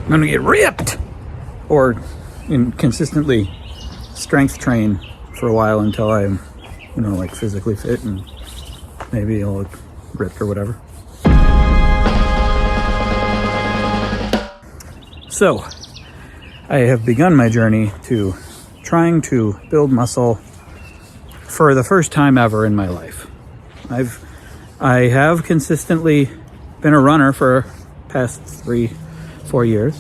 I'm gonna get ripped, or consistently strength train for a while until I'm, like physically fit, and maybe I'll look ripped or whatever. So I have begun my journey to trying to build muscle for the first time ever in my life. I have consistently been a runner for past 3-4 years.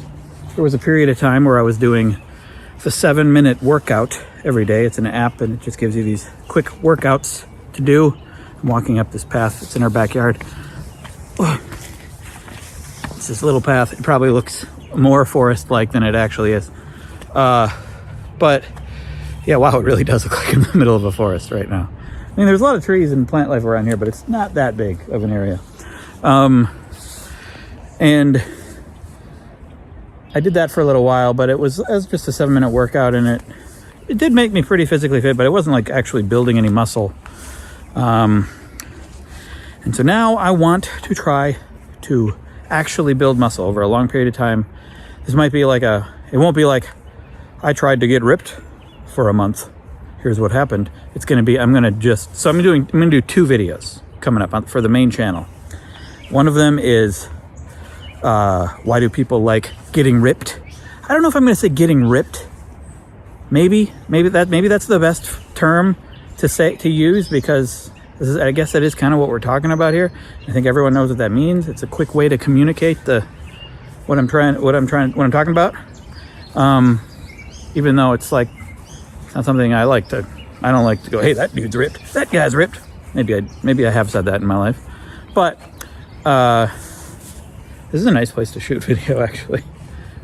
There was a period of time where I was doing the 7-minute workout every day. It's an app and it just gives you these quick workouts to do. I'm walking up this path. It's in our backyard. It's this little path. It probably looks more forest-like than it actually is. But yeah, wow, it really does look like in the middle of a forest right now. I mean, there's a lot of trees and plant life around here, but it's not that big of an area. And I did that for a little while, but it was just a 7-minute workout, and it did make me pretty physically fit, but it wasn't like actually building any muscle. And so now I want to try to actually build muscle over a long period of time. This might be like it won't be like I tried to get ripped for a month. Here's what happened. It's going to be, I'm going to do 2 videos coming up for the main channel. One of them is, why do people like getting ripped? I don't know if I'm going to say getting ripped. Maybe that's the best term to use, because I guess that is kind of what we're talking about here. I think everyone knows what that means. It's a quick way to communicate what I'm talking about. Even though it's like, it's not something I don't like to go, hey, that dude's ripped, that guy's ripped. Maybe I have said that in my life, but this is a nice place to shoot video, actually.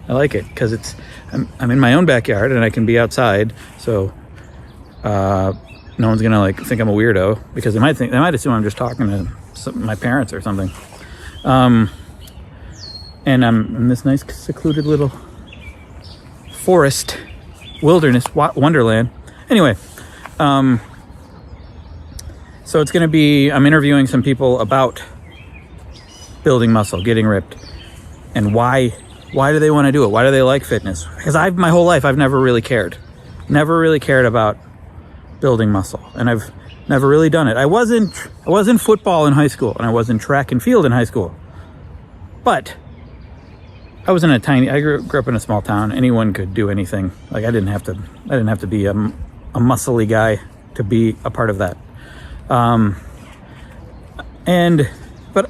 I like it because I'm in my own backyard and I can be outside, so no one's gonna like think I'm a weirdo, because they might assume I'm just talking to my parents or something. And I'm in this nice secluded little forest, wilderness, wonderland. Anyway, so it's gonna be, I'm interviewing some people about building muscle, getting ripped, and why do they want to do it? Why do they like fitness? Because my whole life I've never really cared about building muscle, and I've never really done it. I was in football in high school, and I was in track and field in high school, but I grew up in a small town. Anyone could do anything. Like I didn't have to be a muscly guy to be a part of that. And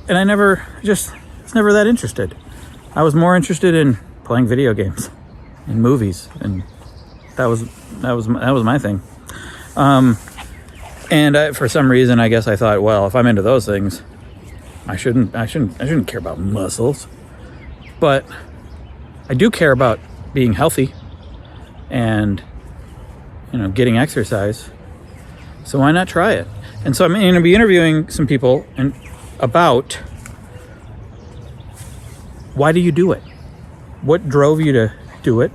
I never, was never that interested. I was more interested in playing video games and movies, and that was my thing. And for some reason, I guess I thought, well, if I'm into those things, I shouldn't care about muscles. But I do care about being healthy and, getting exercise. So why not try it? And so I'm going to be interviewing some people about why do you do it? What drove you to do it?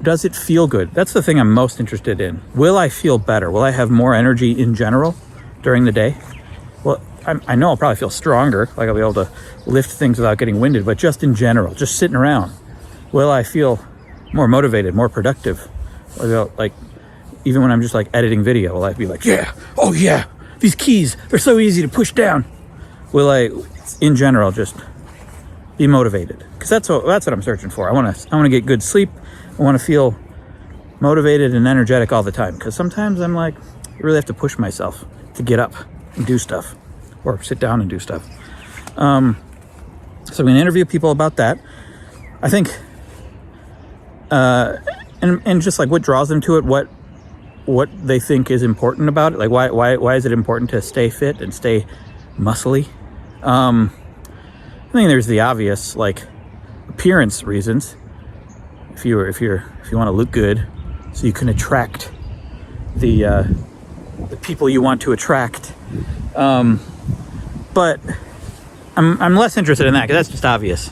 Does it feel good? That's the thing I'm most interested in. Will I feel better? Will I have more energy in general during the day? Well, I know I'll probably feel stronger, like I'll be able to lift things without getting winded, but just in general, just sitting around, will I feel more motivated, more productive? Like, even when I'm just like editing video, will I be like, yeah, oh yeah, these keys, they're so easy to push down? Will I, in general, just be motivated? Because that's what I'm searching for. I want to get good sleep. I want to feel motivated and energetic all the time, because sometimes I'm like, I really have to push myself to get up and do stuff, or sit down and do stuff. So I'm going to interview people about that. I think, and just like what draws them to it, what they think is important about it. Like why is it important to stay fit and stay muscly? I think there's the obvious, like, appearance reasons. If you want to look good, so you can attract the people you want to attract. But I'm less interested in that, because that's just obvious.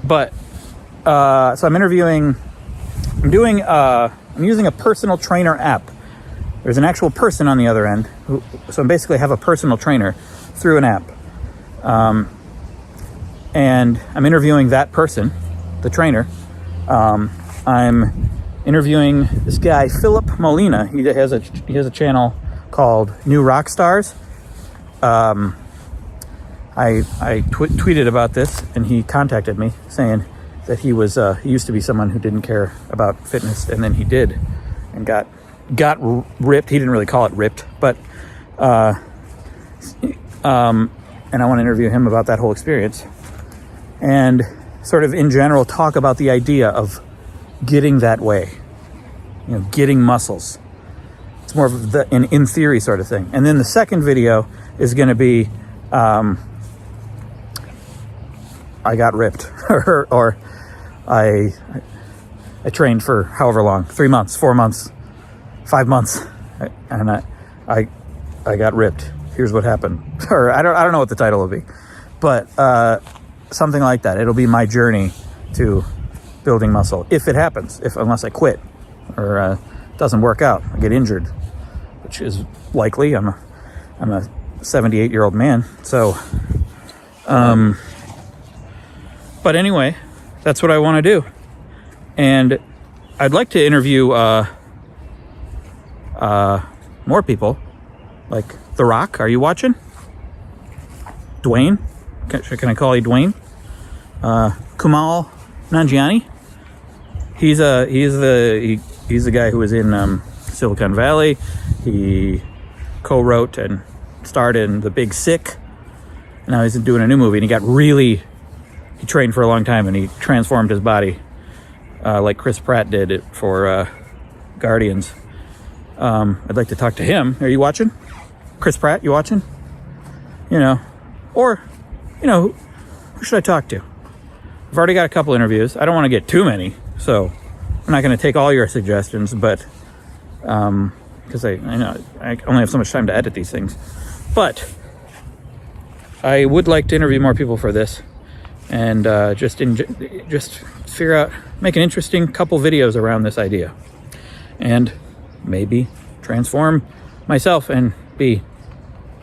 But so I'm using a personal trainer app. There's an actual person on the other end, so I basically have a personal trainer through an app. And I'm interviewing that person the trainer. I'm interviewing this guy, Philip Molina. He has a channel called New Rock Stars. I tweeted about this, and he contacted me saying that he used to be someone who didn't care about fitness, and then he did, and got ripped. He didn't really call it ripped, but and I want to interview him about that whole experience, and sort of in general talk about the idea of getting that way, getting muscles. It's more of an in theory sort of thing. And then the second video is going to be I got ripped or I trained for however long, 3 months, 4 months, 5 months, and I got ripped. Here's what happened. Or I don't know what the title will be, but something like that. It'll be my journey to building muscle, if it happens, unless I quit or doesn't work out, I get injured, which is likely. I'm a 78-year-old man, so but anyway, that's what I want to do. And I'd like to interview more people, like The Rock. Are you watching? Dwayne? Can I call you Dwayne? Kumail Nanjiani. He's the guy who was in Silicon Valley. He co-wrote and starred in The Big Sick. Now he's doing a new movie, and he trained for a long time, and he transformed his body like Chris Pratt did it for Guardians. I'd like to talk to him. Are you watching? Chris Pratt, you watching? Or who should I talk to? I've already got a couple interviews. I don't want to get too many, so I'm not going to take all your suggestions, but because I know I only have so much time to edit these things. But I would like to interview more people for this, and just figure out, make an interesting couple videos around this idea, and maybe transform myself and be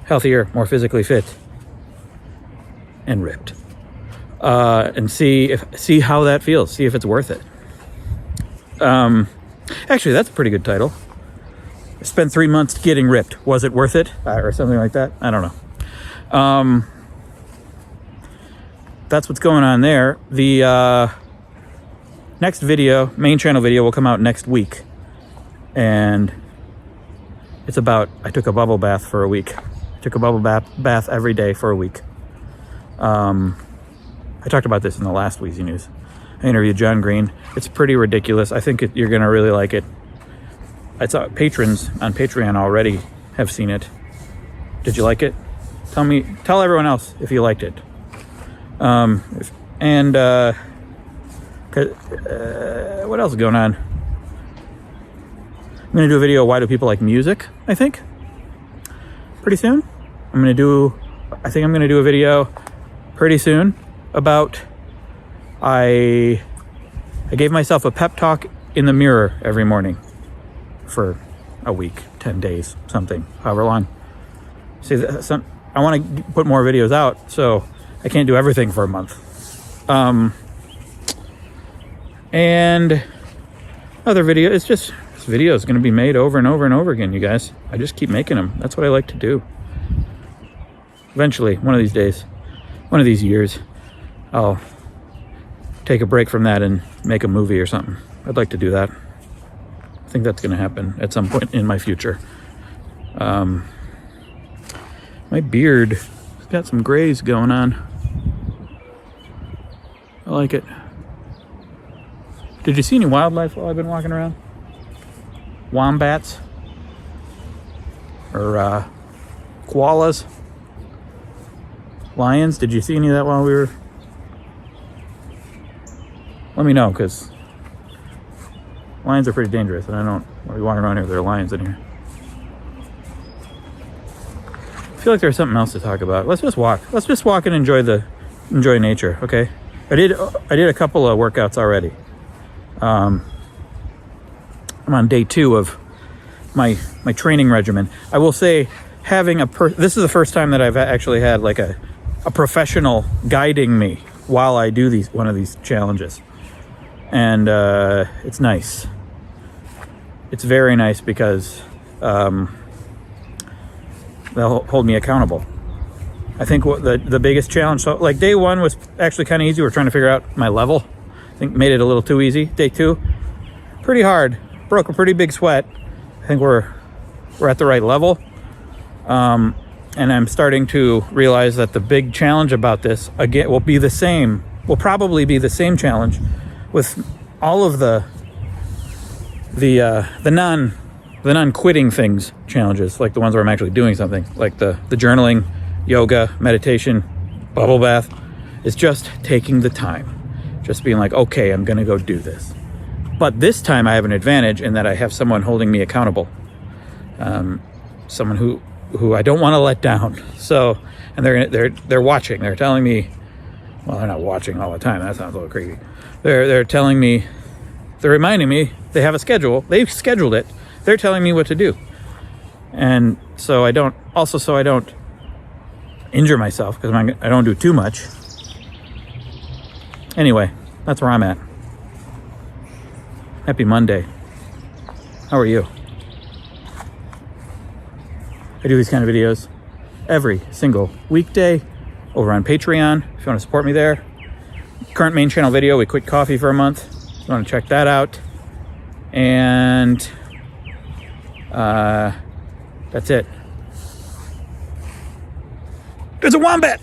healthier, more physically fit, and ripped, and see how that feels. See if it's worth it. Actually, that's a pretty good title. I spent 3 months getting ripped. Was it worth it? Or something like that. I don't know. That's what's going on there. The next video, main channel video, will come out next week, and it's about, I took a bubble bath for a week. I took a bubble bath every day for a week. I talked about this in the last WheezyNews. I interviewed John Green. It's pretty ridiculous. I think you're going to really like it. I saw patrons on Patreon already have seen it. Did you like it? Tell everyone else if you liked it. What else is going on? I'm going to do a video, why do people like music, I think, pretty soon. I think I'm going to do a video pretty soon about I gave myself a pep talk in the mirror every morning for a week, 10 days, something, however long. See, I want to put more videos out, so I can't do everything for a month. And other video, this video is going to be made over and over and over again, you guys. I just keep making them. That's what I like to do. Eventually, one of these days, one of these years, I'll take a break from that and make a movie or something. I'd like to do that. I think that's going to happen at some point in my future. My beard has got some grays going on. I like it. Did you see any wildlife while I've been walking around? Wombats? Or koalas? Lions? Did you see any of that while we were... Let me know, because lions are pretty dangerous, and I don't want to be walking around here if there are lions in here. I feel like there's something else to talk about. Let's just walk. Let's just walk and enjoy nature, okay? I did a couple of workouts already. I'm on day 2 of my training regimen. I will say, having this is the first time that I've actually had like a professional guiding me while I do one of these challenges. And it's nice. It's very nice because they'll hold me accountable. I think the biggest challenge, so like day one was actually kind of easy. We're trying to figure out my level. I think made it a little too easy. Day two, pretty hard. Broke a pretty big sweat. I think we're at the right level. And I'm starting to realize that the big challenge about this again will probably be the same challenge with all of the non-quitting things challenges, like the ones where I'm actually doing something, like the journaling, yoga, meditation, bubble bath. It's just taking the time, just being like, okay, I'm gonna go do this. But this time I have an advantage in that I have someone holding me accountable, someone who I don't want to let down. So, and they're watching. They're telling me, well, they're not watching all the time. That sounds a little creepy. They're telling me, they're reminding me they have a schedule. They've scheduled it. They're telling me what to do, and so I don't injure myself because I don't do too much. Anyway, that's where I'm at. Happy Monday. How are you? I do these kind of videos every single weekday over on Patreon. If you want to support me there. Current main channel video, we quit coffee for a month. If you want to check that out. And that's it. There's a wombat!